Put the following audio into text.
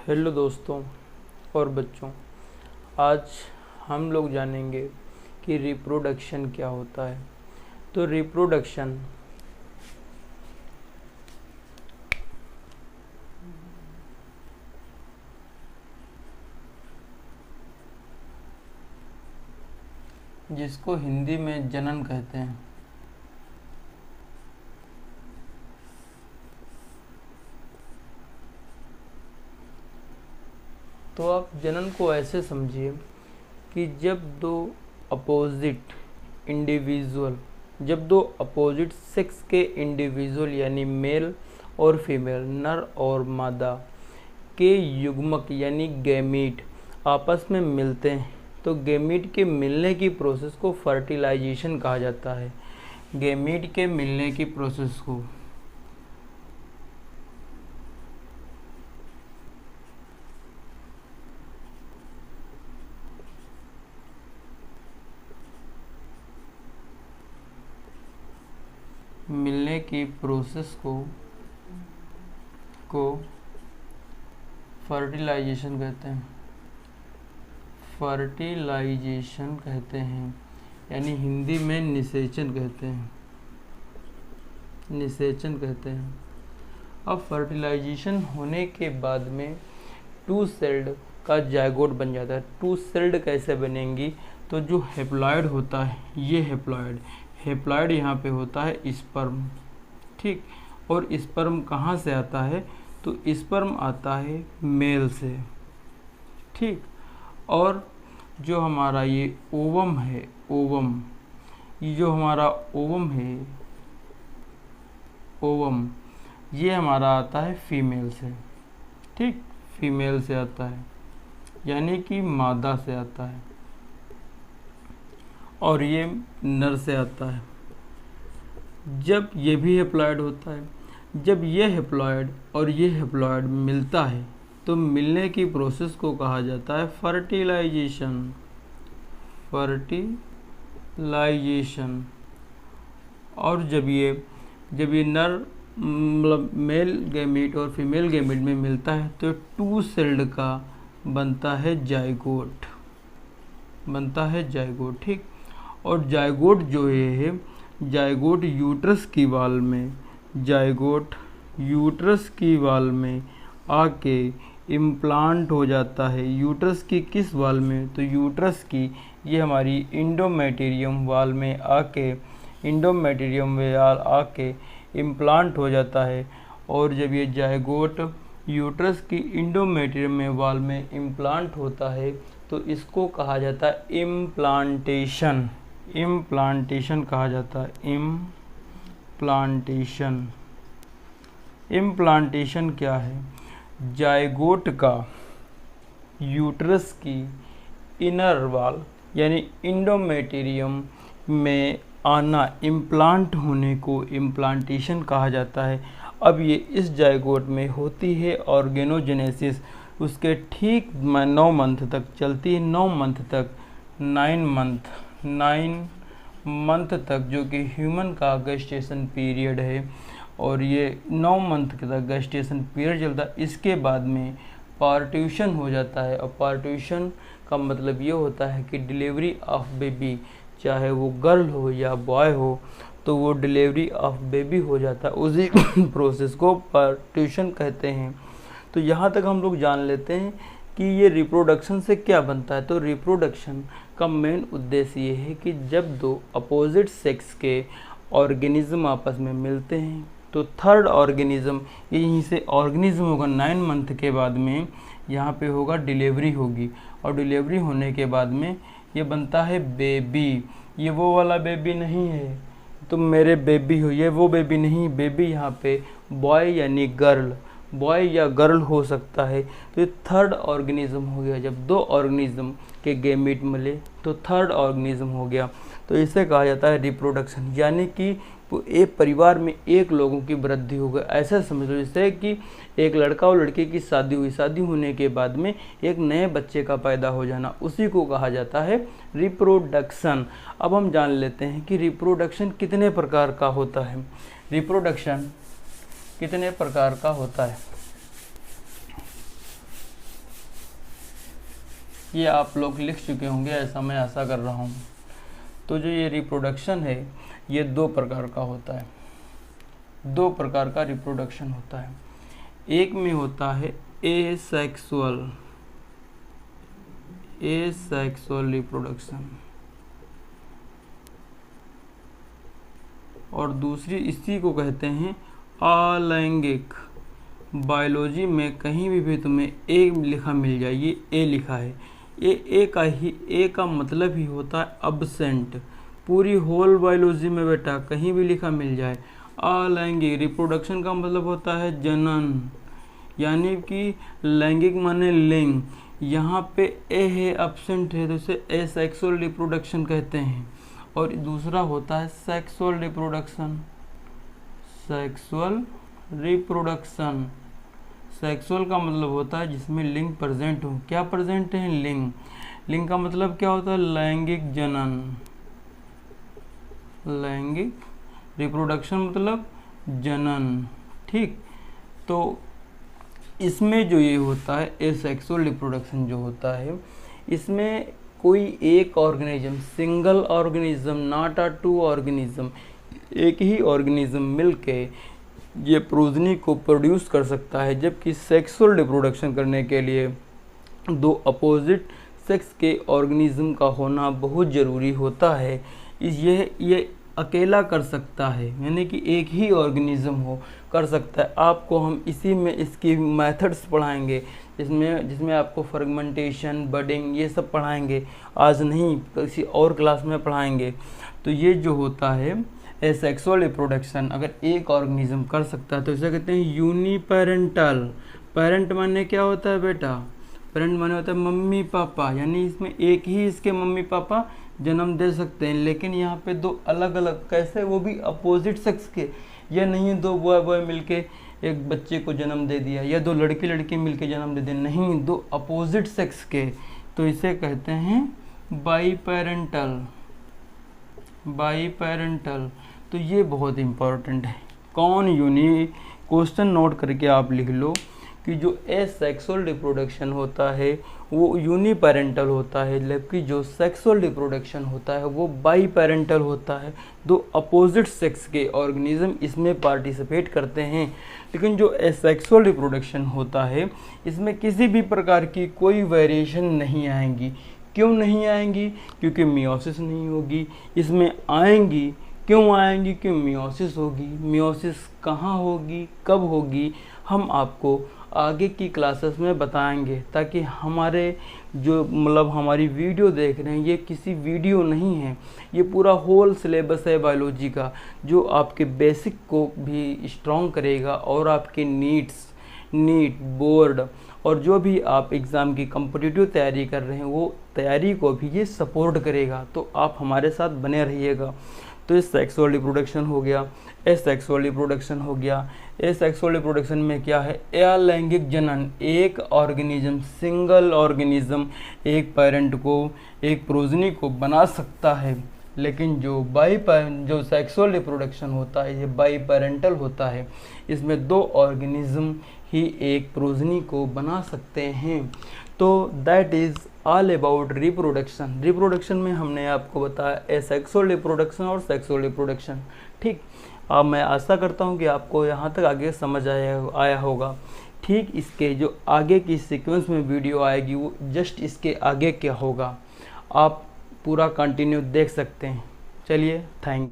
Hello दोस्तों और बच्चों, आज हम लोग जानेंगे कि रिप्रोडक्शन क्या होता है। तो रिप्रोडक्शन जिसको हिंदी में जनन कहते हैं। तो आप जनन को ऐसे समझिए कि जब दो अपोजिट सेक्स के इंडिविजुअल यानी मेल और फीमेल, नर और मादा के युग्मक यानी गैमीट आपस में मिलते हैं तो गैमीट के मिलने की प्रोसेस को फर्टिलाइजेशन कहा जाता है। गैमीट के मिलने की प्रोसेस को मिलने की प्रोसेस को फर्टिलाइजेशन कहते हैं। फर्टिलाइजेशन कहते हैं यानी हिंदी में निषेचन कहते हैं। निषेचन कहते हैं। अब फर्टिलाइजेशन होने के बाद में टू सेल्ड का जायगोट बन जाता है। टू सेल्ड कैसे बनेंगी? तो जो हेप्लॉइड होता है, ये हेप्लॉइड यहाँ पे होता है स्पर्म, ठीक। और स्पर्म कहाँ से आता है? तो स्पर्म आता है मेल से, ठीक। और जो हमारा ये ओवम है, ये जो हमारा ओवम है, ये हमारा आता है फीमेल से, ठीक। फीमेल से आता है यानी कि मादा से आता है, और ये नर से आता है। जब ये भी हेप्लॉइड होता है, जब ये हेप्लॉइड और ये हेप्लॉइड मिलता है तो मिलने की प्रोसेस को कहा जाता है फर्टिलाइजेशन। और जब ये नर मतलब मेल गैमीट और फीमेल गैमीट में मिलता है तो टू सेल्ड का बनता है जायगोट, ठीक। और जायगोट जो है जायगोट यूट्रस की वाल में आके इम्प्लांट हो जाता है। यूट्रस की किस वाल में? तो यूट्रस की ये हमारी इंडोमेटेरियम वाल में आके इम्प्लांट हो जाता है। और जब ये जायगोट यूट्रस की इंडोमेटेरियम वाल में इम्प्लांट होता है तो इसको कहा जाता है इम्प्लांटेशन कहा जाता है। इम्प्लांटेशन क्या है? जायगोट का यूट्रस की इनर वाल यानी इंडोमेटेरियम में आना, इम्प्लांट होने को इम्प्लांटेशन कहा जाता है। अब ये इस जायगोट में होती है ऑर्गेनोजेनेसिस, उसके ठीक 9 मंथ तक चलती है। 9 मंथ तक जो कि ह्यूमन का गेस्टेशन पीरियड है, और ये 9 मंथ तक गेस्टेशन पीरियड चलता है। इसके बाद में पार्ट्यूशन हो जाता है, और पार्ट्यूशन का मतलब ये होता है कि डिलीवरी ऑफ बेबी, चाहे वो गर्ल हो या बॉय हो, तो वो डिलीवरी ऑफ बेबी हो जाता है। उसी प्रोसेस को पार्ट्यूशन कहते हैं। तो यहाँ तक हम लोग जान लेते हैं कि ये रिप्रोडक्शन से क्या बनता है। तो रिप्रोडक्शन का मेन उद्देश्य ये है कि जब दो अपोजिट सेक्स के ऑर्गेनिज्म आपस में मिलते हैं तो थर्ड ऑर्गेनिज्म, यहीं से ऑर्गेनिज्म होगा 9 मंथ के बाद में यहाँ पे होगा डिलीवरी होगी, और डिलीवरी होने के बाद में ये बनता है बेबी। ये वो वाला बेबी नहीं है तुम मेरे बेबी हो, ये वो बेबी नहीं। बेबी यहाँ पे बॉय यानी गर्ल, बॉय या गर्ल हो सकता है। तो ये थर्ड ऑर्गेनिज्म हो गया। जब दो ऑर्गेनिज्म के गैमीट मिले तो थर्ड ऑर्गेनिज्म हो गया। तो इसे कहा जाता है रिप्रोडक्शन, यानी कि एक परिवार में एक लोगों की वृद्धि हो गई। ऐसा समझ लो जैसे कि एक लड़का और लड़की की शादी हुई, शादी होने के बाद में एक नए बच्चे का पैदा हो जाना, उसी को कहा जाता है रिप्रोडक्शन। अब हम जान लेते हैं कि रिप्रोडक्शन कितने प्रकार का होता है। रिप्रोडक्शन कितने प्रकार का होता है? ये आप लोग लिख चुके होंगे, ऐसा मैं आशा कर रहा हूँ। तो जो ये रिप्रोडक्शन है ये 2 प्रकार का होता है, 2 प्रकार का रिप्रोडक्शन होता है। एक में होता है एसेक्सुअल रिप्रोडक्शन, और दूसरी इसी को कहते हैं अलैंगिक। बायोलॉजी में कहीं भी तुम्हें ए लिखा मिल जाए, ये ए लिखा है, ए का मतलब ही होता है अब्सेंट। पूरी होल बायोलॉजी में बेटा कहीं भी लिखा मिल जाए अलैंगिक, रिप्रोडक्शन का मतलब होता है जनन, यानी कि लैंगिक माने लिंग। यहाँ पे ए है, अब्सेंट है, तो इसे एसेक्सुअल रिप्रोडक्शन कहते हैं। और दूसरा होता है सेक्सुअल रिप्रोडक्शन। सेक्सुअल का मतलब होता है जिसमें लिंग प्रेजेंट हो। क्या प्रेजेंट है? लिंग का मतलब क्या होता है? लैंगिक जनन। लैंगिक रिप्रोडक्शन मतलब जनन, ठीक। तो इसमें जो ये होता है एसेक्सुअल रिप्रोडक्शन जो होता है, इसमें कोई एक organism, single organism, not a 2 organism, एक ही ऑर्गेनिज्म मिलके ये प्रोजनी को प्रोड्यूस कर सकता है। जबकि सेक्सुअल रिप्रोडक्शन करने के लिए 2 अपोजिट सेक्स के ऑर्गेनिज्म का होना बहुत ज़रूरी होता है। ये अकेला कर सकता है, यानी कि एक ही ऑर्गेनिज्म हो कर सकता है। आपको हम इसी में इसकी मेथड्स पढ़ाएंगे, जिसमें आपको फर्मेंटेशन, बडिंग ये सब पढ़ाएंगे। आज नहीं, किसी और क्लास में पढ़ाएंगे। तो ये जो होता है एसेक्सुअल रिप्रोडक्शन, अगर एक ऑर्गेनिज्म कर सकता है तो इसे कहते हैं यूनिपेरेंटल। पेरेंट माने क्या होता है बेटा? पेरेंट माने होता है मम्मी पापा, यानी इसमें एक ही इसके मम्मी पापा जन्म दे सकते हैं। लेकिन यहाँ पे 2 अलग अलग, कैसे? वो भी अपोजिट सेक्स के। यह नहीं 2 बॉय मिलके एक बच्चे को जन्म दे दिया, या 2 लड़की मिलके जन्म दे दिया, नहीं, 2 अपोजिट सेक्स के। तो इसे कहते हैं बाईपेरेंटल। तो ये बहुत इम्पोर्टेंट है। क्वेश्चन नोट करके आप लिख लो कि जो एसेक्सुअल रिप्रोडक्शन होता है वो यूनिपेरेंटल होता है, जबकि जो सेक्सुअल रिप्रोडक्शन होता है वो बाईपेरेंटल होता है। 2 अपोजिट सेक्स के ऑर्गेनिज्म इसमें पार्टिसिपेट करते हैं। लेकिन जो एसेक्सुअल रिप्रोडक्शन होता है इसमें किसी भी प्रकार की कोई वेरिएशन नहीं आएंगी। क्यों नहीं आएंगी? क्योंकि मियोसिस नहीं होगी। इसमें आएंगी, क्यों आएंगी? क्यों मियोसिस होगी। मियोसिस कहाँ होगी, कब होगी, हम आपको आगे की क्लासेस में बताएंगे, ताकि हमारे जो हमारी वीडियो देख रहे हैं ये किसी वीडियो नहीं है, ये पूरा होल सिलेबस है बायोलॉजी का, जो आपके बेसिक को भी स्ट्रॉन्ग करेगा और आपके नीट बोर्ड और जो भी आप एग्ज़ाम की कॉम्पिटिटिव तैयारी कर रहे हैं वो तैयारी को भी ये सपोर्ट करेगा। तो आप हमारे साथ बने रहिएगा। तो ये सेक्सुअल रिप्रोडक्शन हो गया, एसेक्सुअल रिप्रोडक्शन हो गया। एसेक्सुअल रिप्रोडक्शन में क्या है? अलैंगिक जनन। एक ऑर्गेनिज्म, सिंगल ऑर्गेनिज्म एक पेरेंट को, एक प्रोजनी को बना सकता है। लेकिन जो सेक्सुअल रिप्रोडक्शन होता है ये बाईपेरेंटल होता है। इसमें 2 ऑर्गेनिज्म ही एक प्रोजनी को बना सकते हैं। तो that is all about reproduction. Reproduction में हमने आपको बताया एसेक्सुअल रिप्रोडक्शन और सेक्सुअल रिप्रोडक्शन, ठीक। अब मैं आशा करता हूँ कि आपको यहाँ तक आगे समझ आया होगा। ठीक इसके जो आगे की सीक्वेंस में वीडियो आएगी वो जस्ट इसके आगे क्या होगा, आप पूरा कंटिन्यू देख सकते हैं। चलिए, थैंक